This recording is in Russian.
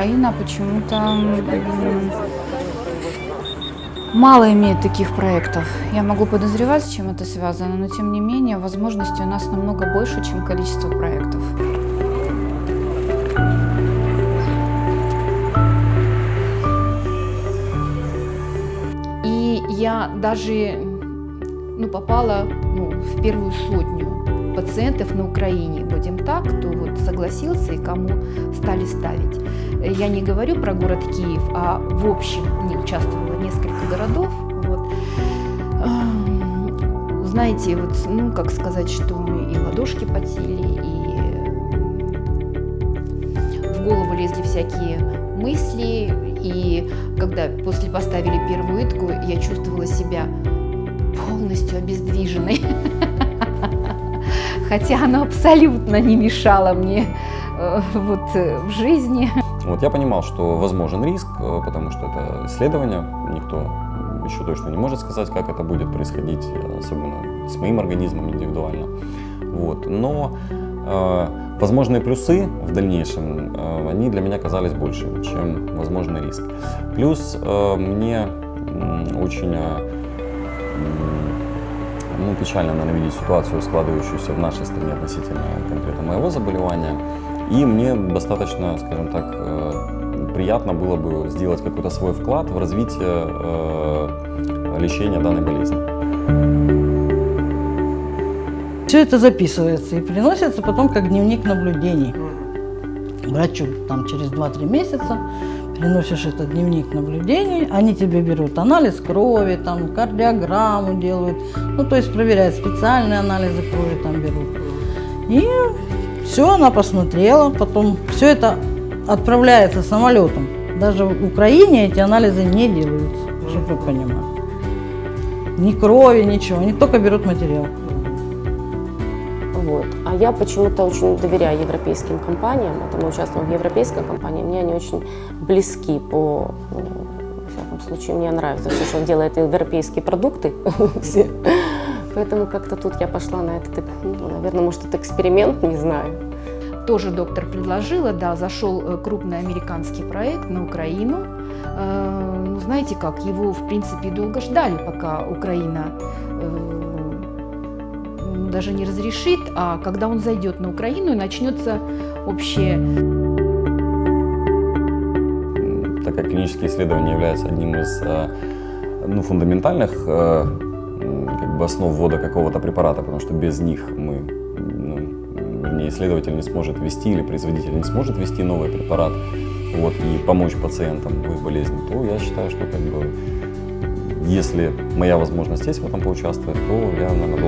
Украина почему-то мало имеет таких проектов. Я могу подозревать, с чем это связано, но тем не менее возможностей у нас намного больше, чем количество проектов. И я даже попала в первую сотню пациентов на Украине, будем так, кто вот согласился и кому стали ставить. Я не говорю про город Киев, а в общем не участвовало несколько городов. Вот. Знаете, вот, как сказать, что и ладошки потели, и в голову лезли всякие мысли, и когда после поставили первую итку, я чувствовала себя полностью обездвиженной. Хотя оно абсолютно не мешало мне в жизни. Вот я понимал, что возможен риск, потому что это исследование, никто еще точно не может сказать, как это будет происходить, особенно с моим организмом индивидуально. Вот. Но возможные плюсы в дальнейшем, они для меня казались больше, чем возможный риск. Плюс мне очень печально, наверное, видеть ситуацию, складывающуюся в нашей стране относительно конкретно моего заболевания. И мне достаточно, скажем так, приятно было бы сделать какой-то свой вклад в развитие лечения данной болезни. Все это записывается и приносится потом как дневник наблюдений. Врачу через 2-3 месяца приносишь этот дневник наблюдений, они тебе берут анализ крови, кардиограмму делают, то есть проверяют специальные анализы крови берут. И все она посмотрела, потом все это отправляется самолетом. Даже в Украине эти анализы не делаются, чтобы вы понимали. Ни крови, ничего, они только берут материал. Вот. А я почему-то очень доверяю европейским компаниям. Это мы участвуем в европейской компании. Мне они очень близки во всяком случае, мне нравится все, что делают европейские продукты. Поэтому как-то тут я пошла на этот, наверное, может, это эксперимент, не знаю. Тоже доктор предложила, зашел крупный американский проект на Украину. Знаете как, его в принципе долго ждали, пока Украина даже не разрешит, а когда он зайдет на Украину и начнется общее. Так как клинические исследования являются одним из фундаментальных основ ввода какого-то препарата, потому что без них исследователь не сможет ввести или производитель не сможет ввести новый препарат и помочь пациентам в их болезни, то я считаю, что если моя возможность есть в этом поучаствовать, то я, наверное,